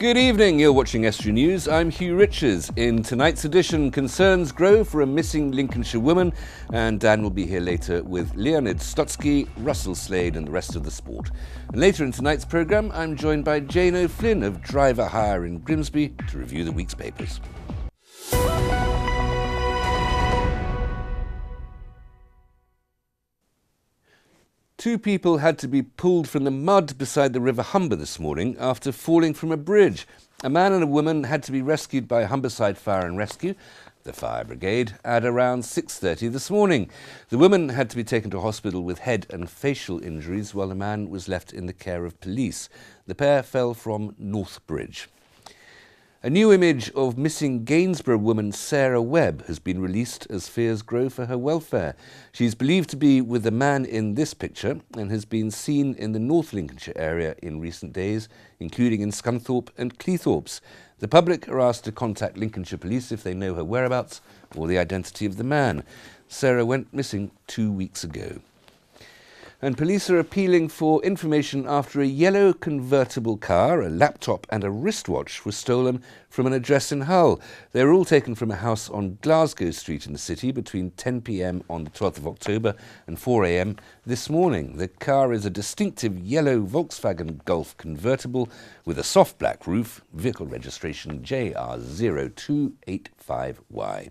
Good evening, you're watching Estuary News. I'm Hugh Riches. In tonight's edition, concerns grow for a missing Lincolnshire woman, and Dan will be here later with Leonid Stotsky, Russell Slade and the rest of the sport. And later in tonight's programme, I'm joined by Jane O'Flynn of Driver Hire in Grimsby to review the week's papers. Two people had to be pulled from the mud beside the River Humber this morning after falling from a bridge. A man and a woman had to be rescued by Humberside Fire and Rescue, the fire brigade, at around 6:30 this morning. The woman had to be taken to hospital with head and facial injuries while the man was left in the care of police. The pair fell from North Bridge. A new image of missing Gainsborough woman Sarah Webb has been released as fears grow for her welfare. She's believed to be with the man in this picture and has been seen in the North Lincolnshire area in recent days, including in Scunthorpe and Cleethorpes. The public are asked to contact Lincolnshire Police if they know her whereabouts or the identity of the man. Sarah went missing 2 weeks ago. And police are appealing for information after a yellow convertible car, a laptop and a wristwatch were stolen from an address in Hull. They were all taken from a house on Glasgow Street in the city between 10 p.m. on the 12th of October and 4 a.m. this morning. The car is a distinctive yellow Volkswagen Golf convertible with a soft black roof, vehicle registration JR0285Y.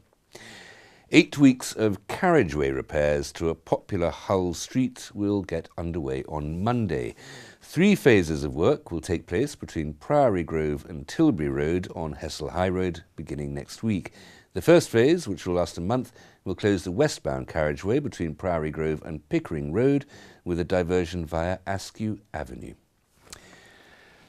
8 weeks of carriageway repairs to a popular Hull street will get underway on Monday. 3 phases of work will take place between Priory Grove and Tilbury Road on Hessle High Road beginning next week. The first phase, which will last a month, will close the westbound carriageway between Priory Grove and Pickering Road with a diversion via Askew Avenue.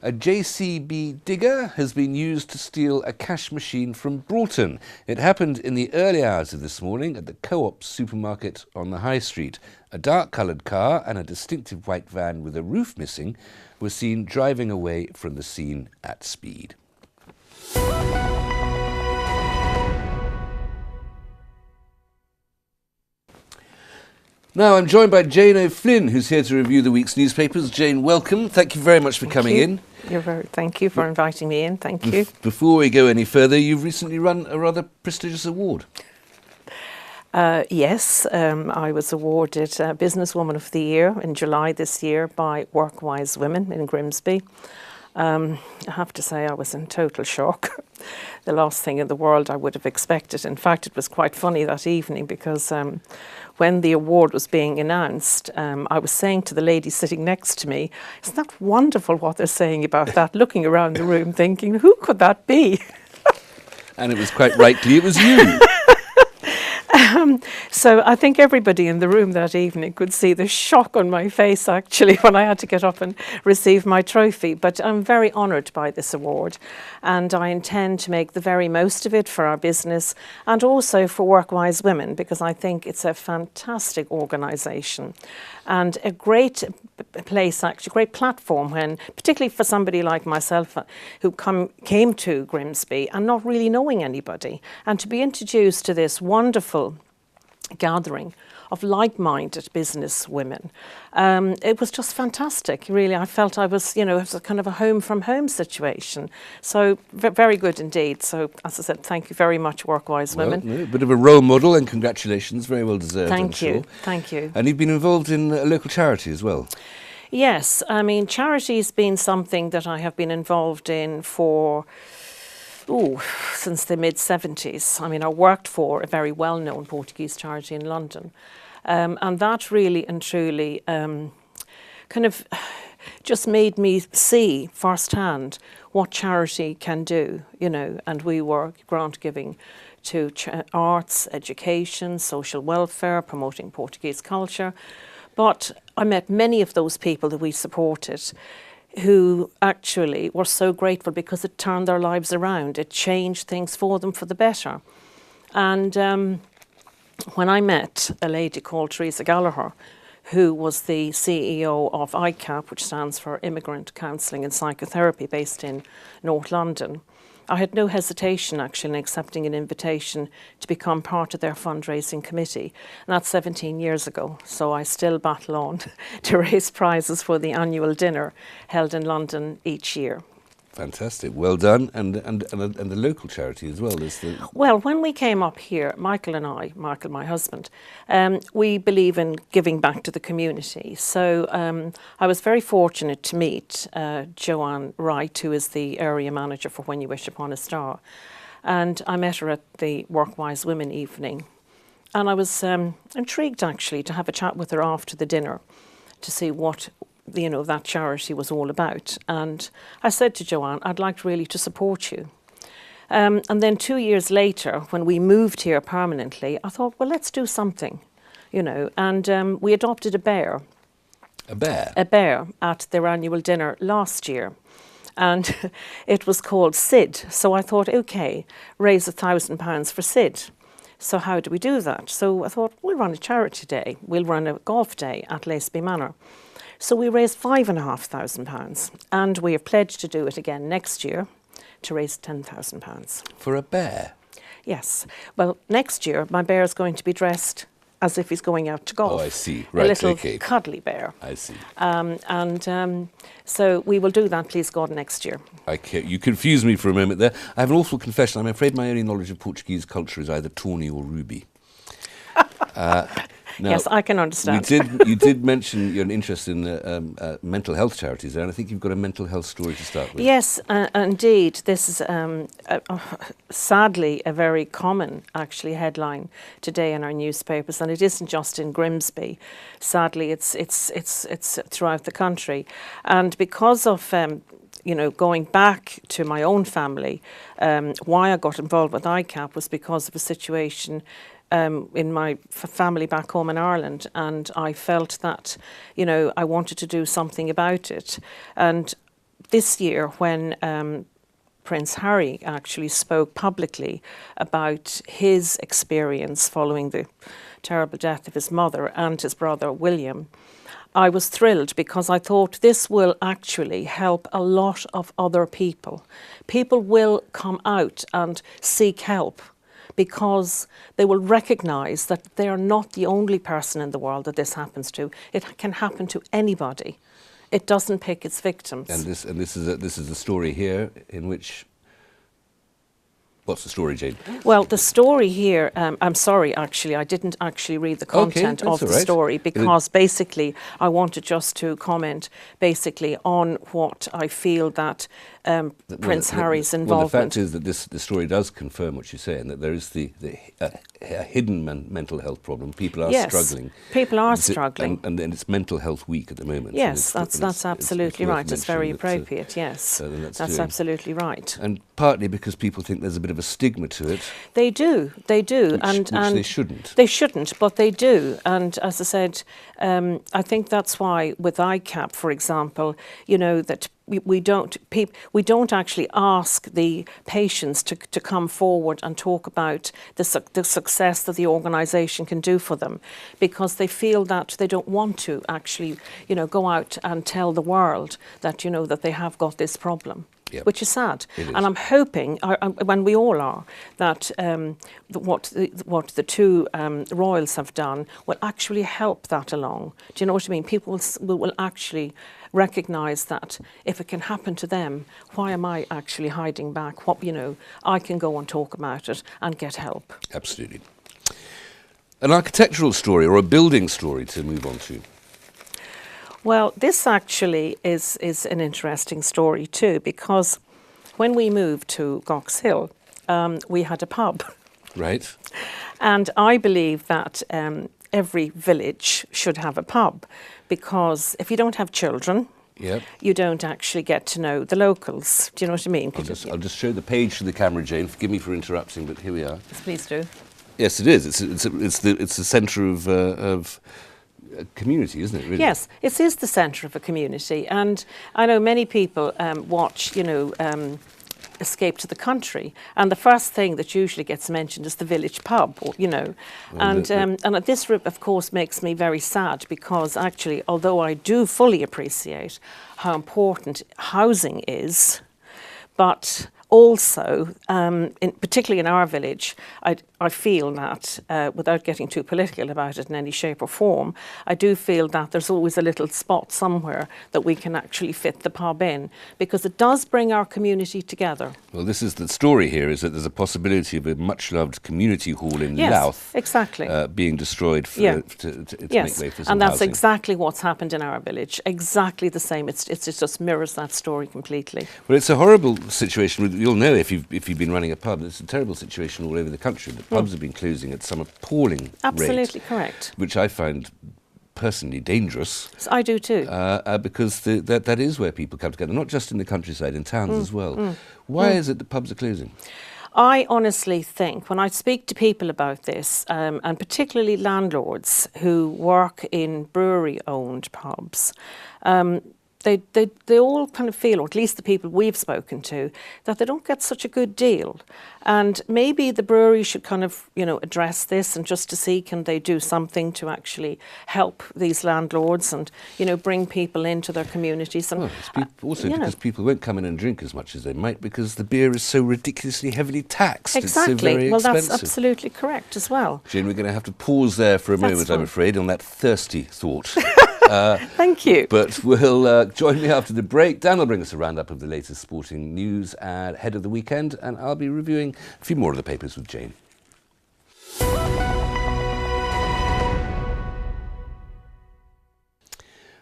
A JCB digger has been used to steal a cash machine from Broughton. It happened in the early hours of this morning at the Co-op supermarket on the High Street. A dark-coloured car and a distinctive white van with a roof missing were seen driving away from the scene at speed. Now I'm joined by Jane O'Flynn, who's here to review the week's newspapers. Jane, welcome. Thank you very much for coming in. Thank you for inviting me in. Thank you. Before we go any further, you've recently won a rather prestigious award. Yes, I was awarded Businesswoman of the Year in July this year by Workwise Women in Grimsby. I have to say I was in total shock. The last thing in the world I would have expected. In fact, it was quite funny that evening because when the award was being announced, I was saying to the lady sitting next to me, "Isn't that wonderful what they're saying about that?" Looking around the room thinking, who could that be? And it was quite rightly, it was you. So I think everybody in the room that evening could see the shock on my face, actually, when I had to get up and receive my trophy. But I'm very honoured by this award, and I intend to make the very most of it for our business and also for Workwise Women, because I think it's a fantastic organisation and a great place, actually, great platform when, particularly for somebody like myself who came to Grimsby and not really knowing anybody, and to be introduced to this wonderful gathering of like-minded business women. It was just fantastic, really. I felt I was, it was a kind of a home-from-home situation. So very good indeed. So, as I said, thank you very much, Workwise Women. A bit of a role model, and congratulations, very well deserved. Thank you. Thank you. And you've been involved in a local charity as well. Yes, I mean, charity's been something that I have been involved in since the mid-70s. I mean, I worked for a very well-known Portuguese charity in London. And that really and truly kind of just made me see firsthand what charity can do, and we were grant giving to arts, education, social welfare, promoting Portuguese culture. But I met many of those people that we supported who actually were so grateful because it turned their lives around. It changed things for them for the better. And when I met a lady called Teresa Gallagher, who was the CEO of ICAP, which stands for Immigrant Counselling and Psychotherapy, based in North London, I had no hesitation actually in accepting an invitation to become part of their fundraising committee. And that's 17 years ago, so I still battle on to raise prizes for the annual dinner held in London each year. Fantastic. Well done. And the local charity as well. Is the Well, when we came up here, Michael, my husband, we believe in giving back to the community. So I was very fortunate to meet Joanne Wright, who is the area manager for When You Wish Upon a Star. And I met her at the Workwise Women evening. And I was intrigued, actually, to have a chat with her after the dinner to see what that charity was all about. And I said to Joanne, I'd like really to support you. And then 2 years later, when we moved here permanently, I thought, well, let's do something, and we adopted a bear. a bear. A bear at their annual dinner last year. And it was called Sid. So I thought, okay, raise £1,000 for Sid. So how do we do that? So I thought, we'll run a charity day. We'll run a golf day at Laceby Manor. So we raised £5,500, and we have pledged to do it again next year to raise £10,000. For a bear? Yes. Well, next year my bear is going to be dressed as if he's going out to golf. Oh, I see. Right, a little okay. cuddly bear. I see. So we will do that, please God, next year. Okay, you confused me for a moment there. I have an awful confession. I'm afraid my only knowledge of Portuguese culture is either tawny or ruby. Now, yes, I can understand. You did mention you're interested in mental health charities there, and I think you've got a mental health story to start with. Yes, indeed. This is sadly a very common, actually, headline today in our newspapers, and it isn't just in Grimsby. Sadly, it's throughout the country, and because of going back to my own family, why I got involved with ICAP was because of a situation in my family back home in Ireland, and I felt that, I wanted to do something about it. And this year, when Prince Harry actually spoke publicly about his experience following the terrible death of his mother and his brother William, I was thrilled because I thought this will actually help a lot of other people. People will come out and seek help, because they will recognise that they are not the only person in the world that this happens to. It can happen to anybody. It doesn't pick its victims. And this is a story here in which. What's the story, Jane? Well, the story here, I'm sorry, actually, I didn't actually read the content of the story, because basically I wanted just to comment basically on what I feel that Prince Harry's involvement. Well, the fact is that this story does confirm what you say, and that there is a hidden mental health problem. People are struggling. People are struggling. And it's Mental Health Week at the moment. Yes, that's absolutely right. It's very appropriate, yes. That's absolutely right. And partly because people think there's a bit of a stigma to it. They do. Which they shouldn't. They shouldn't, but they do. And as I said, I think that's why with ICAP, for example, that we don't actually ask the patients to come forward and talk about the success that the organisation can do for them, because they feel that they don't want to actually, go out and tell the world that, that they have got this problem. Yep. Which is sad. And I'm hoping, when we all are, that what the two royals have done will actually help that along. Do you know what I mean? People will actually recognise that if it can happen to them, why am I actually hiding back? I can go and talk about it and get help. Absolutely. An architectural story or a building story to move on to. Well, this actually is an interesting story too, because when we moved to Gox Hill, we had a pub. Right. And I believe that every village should have a pub, because if you don't have children, you don't actually get to know the locals. Do you know what I mean? I'll just show the page to the camera, Jane. Forgive me for interrupting, but here we are. Yes, please do. Yes, it is. It's the centre of community, isn't it, really? Yes, it is the centre of a community, and I know many people watch, Escape to the Country, and the first thing that usually gets mentioned is the village pub, and this, of course, makes me very sad, because actually, although I do fully appreciate how important housing is, but also, particularly in our village, I feel that, without getting too political about it in any shape or form, I do feel that there's always a little spot somewhere that we can actually fit the pub in, because it does bring our community together. Well, this is the story here, is that there's a possibility of a much-loved community hall in Louth exactly. Being destroyed to yes, make way for some and that's housing. exactly what's happened in our village. Exactly the same. It just mirrors that story completely. Well, it's a horrible situation. You'll know if you've been running a pub. It's a terrible situation all over the country. The pubs have been closing at some appalling Absolutely rate, correct. which I find personally dangerous. I do too. Because that is where people come together, not just in the countryside, in towns as well. Why is it that pubs are closing? I honestly think, when I speak to people about this, and particularly landlords who work in brewery-owned pubs, they all kind of feel, or at least the people we've spoken to, that they don't get such a good deal. And maybe the brewery should kind of, address this, and just to see, can they do something to actually help these landlords and, bring people into their communities. And also because people won't come in and drink as much as they might, because the beer is so ridiculously heavily taxed. Exactly. It's so very expensive. That's absolutely correct as well. Jane, we're going to have to pause there for a moment, fine. I'm afraid, on that thirsty thought. Thank you. But we'll join me after the break. Dan will bring us a roundup of the latest sporting news ahead of the weekend, and I'll be reviewing a few more of the papers with Jane.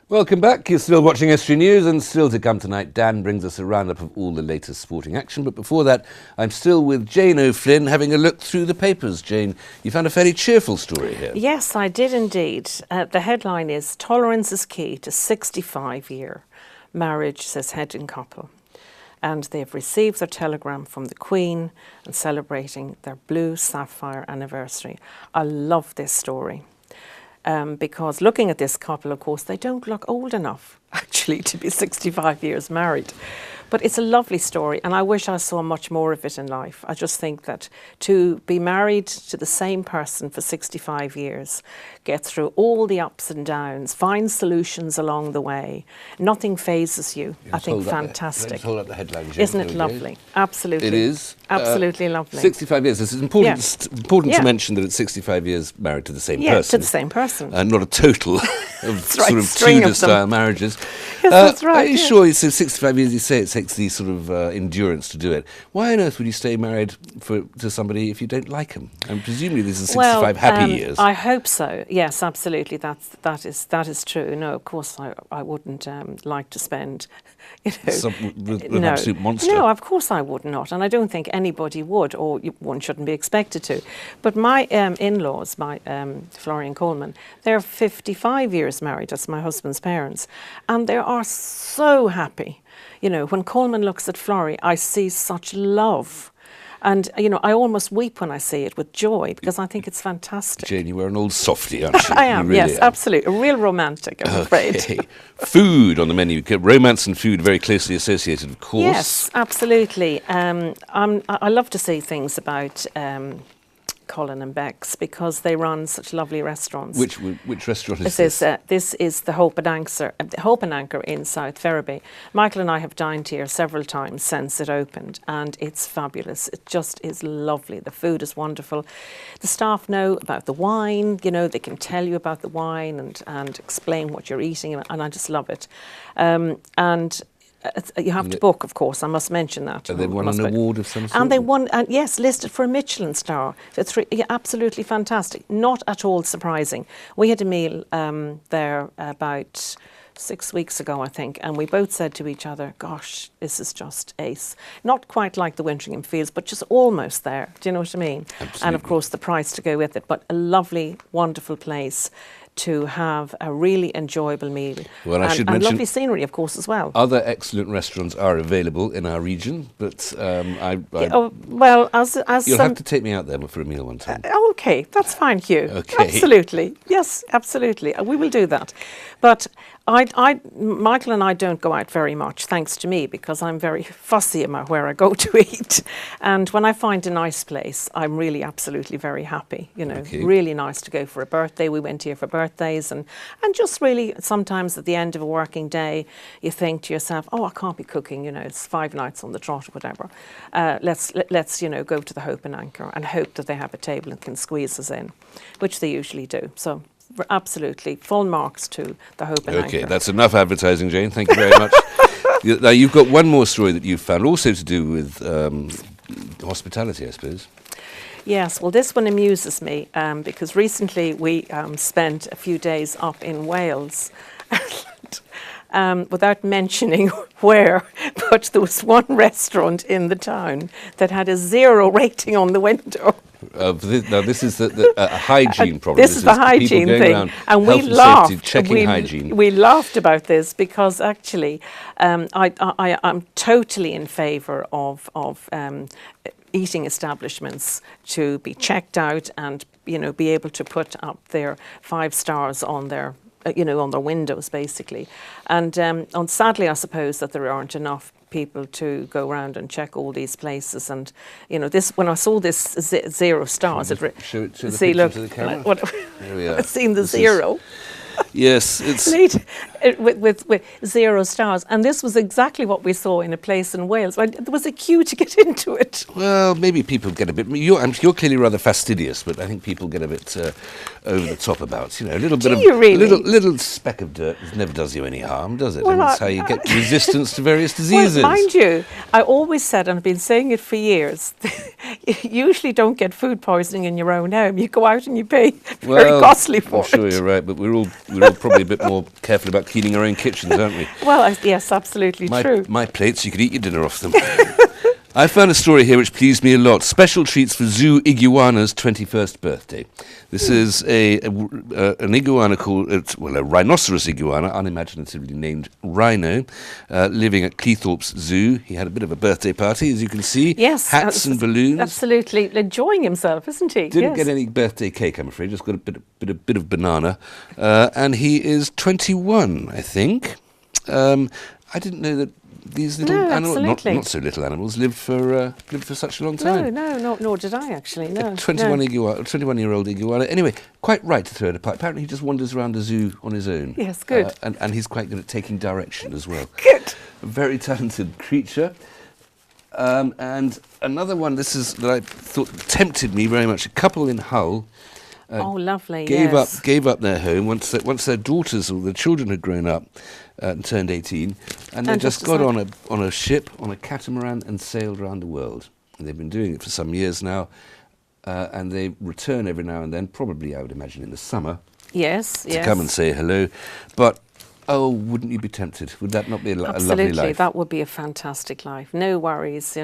Welcome back. You're still watching Estuary News, and still to come tonight, Dan brings us a roundup of all the latest sporting action. But before that, I'm still with Jane O'Flynn having a look through the papers. Jane, you found a fairly cheerful story here. Yes, I did indeed. The headline is, "Tolerance is key to 65-year marriage," says Hedin couple. And they've received their telegram from the Queen and celebrating their blue sapphire anniversary. I love this story. Because looking at this couple, of course, they don't look old enough, actually, to be 65 years married. But it's a lovely story, and I wish I saw much more of it in life. I just think that to be married to the same person for 65 years, get through all the ups and downs, find solutions along the way, nothing phases you. I think fantastic. Let's hold up the headline, Jane. Isn't it lovely? Absolutely. It is. Absolutely lovely. 65 years. It's important to mention that it's 65 years married to the same person. Yeah, to the same person. And not a total of sort of Tudor-style marriages. Yes, that's right. Are you sure? You said 65 years, you say it takes the sort of endurance to do it. Why on earth would you stay married to somebody if you don't like them? And presumably this is 65 happy years. I hope so. Yes, absolutely. That is true. No, of course I wouldn't like to spend, an absolute monster. No, of course I would not, and I don't think anybody would, or one shouldn't be expected to. But my in-laws, my Florian Coleman, they're 55 years married. That's my husband's parents, and they are so happy. When Coleman looks at Florrie, I see such love. And, I almost weep when I see it with joy, because I think it's fantastic. Jane, you are an old softie, aren't you? I am, really yes, are. Absolutely. A real romantic, I'm afraid. Food on the menu. Romance and food very closely associated, of course. Yes, absolutely. I love to see things about Colin and Beck's, because they run such lovely restaurants. Which restaurant is this? This is the Hope and Anchor in South Ferriby. Michael and I have dined here several times since it opened, and it's fabulous. It just is lovely. The food is wonderful. The staff know about the wine. They can tell you about the wine and explain what you're eating, and I just love it. You have to book, of course. I must mention that. And they won an award of some sort? And they won, yes, listed for a Michelin star. It's absolutely fantastic. Not at all surprising. We had a meal there about 6 weeks ago, I think, and we both said to each other, gosh, this is just ace. Not quite like the Winteringham Fields, but just almost there. Do you know what I mean? Absolutely. And, of course, the price to go with it. But a lovely, wonderful place to have a really enjoyable meal. Well, I should mention, and lovely scenery, of course, as well. Other excellent restaurants are available in our region, but you'll have to take me out there for a meal one time. Okay, that's fine, Hugh. Okay. Absolutely. Yes, absolutely. We will do that. But Michael and I don't go out very much, thanks to me, because I'm very fussy about where I go to eat. And when I find a nice place, I'm really absolutely very happy. You know, Okay. really nice to go for a birthday. We went here for birthdays, and just really sometimes at the end of a working day, you think to yourself, oh, I can't be cooking. You know, it's 5 nights on the trot or whatever. Let's go to the Hope and Anchor and hope that they have a table and can squeeze us in, which they usually do. So. Absolutely, full marks to the Hope and Anchor. Okay, that's enough advertising, Jane. Thank you very much. Now, you've got one more story that you've found, also to do with hospitality, I suppose. Yes, well, this one amuses me because recently we spent a few days up in Wales. Without mentioning where, but there was one restaurant in the town that had a 0 rating on the window. Now, this is a hygiene problem. This is the hygiene thing, and we laughed. Safety, checking hygiene. We laughed about this because actually, I'm totally in favour of eating establishments to be checked out and be able to put up their 5 stars on their on their windows, basically. And sadly, I suppose that there aren't enough people to go around and check all these places. And this, when I saw this 0 stars, show the see, look, to the camera. There we are. I've seen the 0. Yes, it's with 0 stars, and this was exactly what we saw in a place in Wales. There was a queue to get into it. Well, maybe people get a bit. You're clearly rather fastidious, but I think people get a bit over the top about. A little bit of little speck of dirt never does you any harm, does it? Well, and that's how you get resistance to various diseases. Well, mind you, I always said, and I've been saying it for years, you usually don't get food poisoning in your own home. You go out and you pay very costly for it. I'm sure you're right, but we're all probably a bit more careful about cleaning our own kitchens, aren't we? Well, yes, absolutely true. My plates, you could eat your dinner off them. I found a story here which pleased me a lot. Special treats for zoo iguana's 21st birthday. This is an iguana called, a rhinoceros iguana, unimaginatively named Rhino, living at Cleethorpes Zoo. He had a bit of a birthday party, as you can see. Yes. Hats and balloons. Absolutely enjoying himself, isn't he? Didn't get any birthday cake, I'm afraid. Just got a bit of banana. And he is 21, I think. I didn't know that these little animals, not so little animals, lived for such a long time. No, nor did I actually. No, 21-year-old iguana. Anyway, quite right to throw it apart. Apparently, he just wanders around the zoo on his own. Yes, good. And he's quite good at taking direction as well. Good. A very talented creature. And another one. That I thought tempted me very much. A couple in Hull. Lovely. Gave up their home once their daughters or their children had grown up and turned 18, and they just got on a ship, on a catamaran, and sailed around the world. And they've been doing it for some years now, and they return every now and then, probably I would imagine in the summer. Yes. To come and say hello, but. Oh, wouldn't you be tempted? Would that not be a lovely life? Absolutely, that would be a fantastic life. No worries,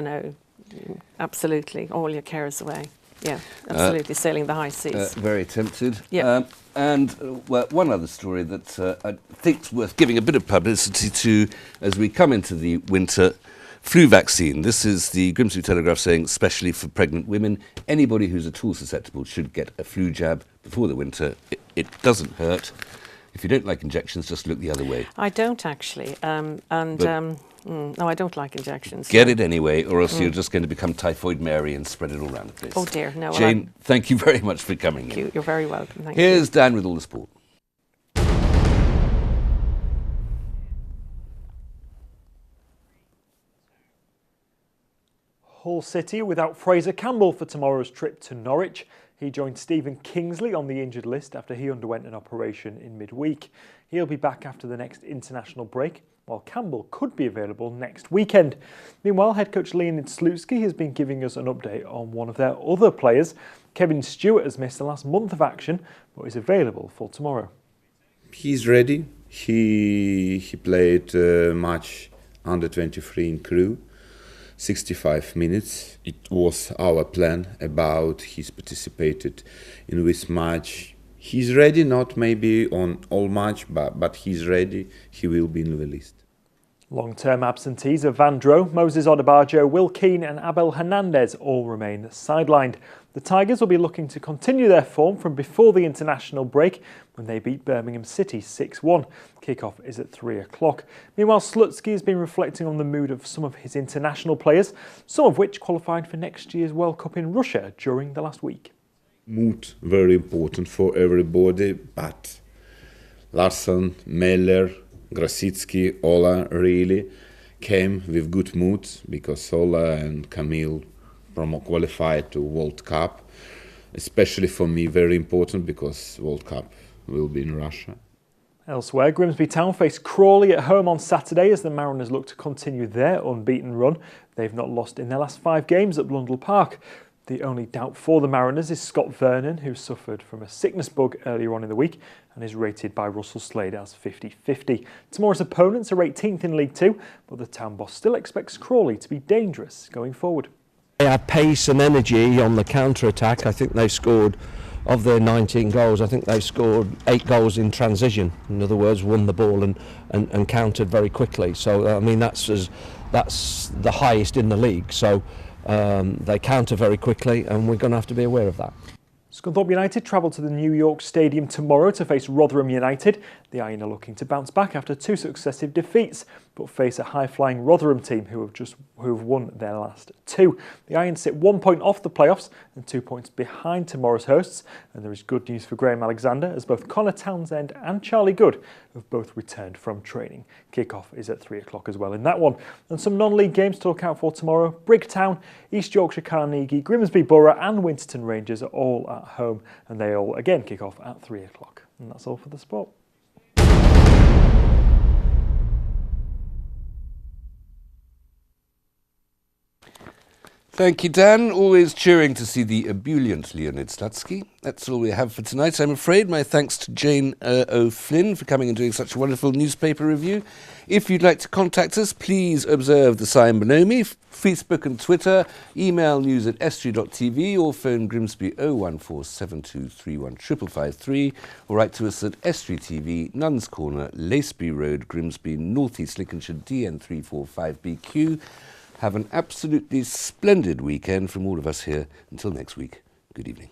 absolutely, all your cares away. Yeah, absolutely, sailing the high seas. Very tempted. Yeah. And one other story that I think's worth giving a bit of publicity to as we come into the winter. Flu vaccine. This is the Grimsby Telegraph saying, especially for pregnant women, anybody who's at all susceptible should get a flu jab before the winter. It doesn't hurt. If you don't like injections, just look the other way. I don't actually, no, I don't like injections. Get it anyway, or else you're just going to become Typhoid Mary and spread it all around the place. Oh dear, no. Jane, thank you very much for coming in. You're very welcome. Thank Here's Dan with all the sport. Hull City without Fraser Campbell for tomorrow's trip to Norwich. He joined Stephen Kingsley on the injured list after he underwent an operation in midweek. He'll be back after the next international break, while Campbell could be available next weekend. Meanwhile, head coach Leonid Slutsky has been giving us an update on one of their other players. Kevin Stewart has missed the last month of action, but is available for tomorrow. He's ready. He played match under 23 in Crewe. 65 minutes. It was our plan about he's participated in this match. He's ready, not maybe on all match, but he's ready. He will be in the list. Long-term absentees of Van Dro, Moses Odebajo, Will Keane and Abel Hernandez all remain sidelined. The Tigers will be looking to continue their form from before the international break when they beat Birmingham City 6-1. Kick-off is at 3 o'clock. Meanwhile, Slutsky has been reflecting on the mood of some of his international players, some of which qualified for next year's World Cup in Russia during the last week. Mood, very important for everybody, but Larsson, Meller, Grosicki, Ola really came with good mood because Ola and Camille qualified to World Cup. Especially for me, very important because World Cup will be in Russia. Elsewhere, Grimsby Town face Crawley at home on Saturday as the Mariners look to continue their unbeaten run. They've not lost in their last 5 games at Blundell Park. The only doubt for the Mariners is Scott Vernon, who suffered from a sickness bug earlier on in the week and is rated by Russell Slade as 50-50. Tomorrow's opponents are 18th in League 2, but the town boss still expects Crawley to be dangerous going forward. They have pace and energy on the counter-attack. I think they've scored, of their 19 goals, I think they've scored 8 goals in transition. In other words, won the ball and countered very quickly. So, I mean, that's the highest in the league. So they counter very quickly, and we're going to have to be aware of that. Scunthorpe United travel to the New York Stadium tomorrow to face Rotherham United. The Iron are looking to bounce back after 2 successive defeats, but face a high-flying Rotherham team who have won their last 2. The Iron sit 1 point off the playoffs and 2 points behind tomorrow's hosts. And there is good news for Graham Alexander as both Connor Townsend and Charlie Good have both returned from training. Kick-off is at 3 o'clock as well in that one. And some non-league games to look out for tomorrow. Brigtown, East Yorkshire Carnegie, Grimsby Borough and Winterton Rangers are all at home, and they all again kick off at 3 o'clock. And that's all for the sport. Thank you, Dan. Always cheering to see the ebullient Leonid Slutsky. That's all we have for tonight, I'm afraid. My thanks to Jane O'Flynn for coming and doing such a wonderful newspaper review. If you'd like to contact us, please observe the sign below me, Facebook and Twitter, email news@estuary.tv or phone Grimsby 01472315553 or write to us at Estuary TV, Nuns Corner, Laceby Road, Grimsby, North East Lincolnshire, DN345BQ. Have an absolutely splendid weekend from all of us here. Until next week, good evening.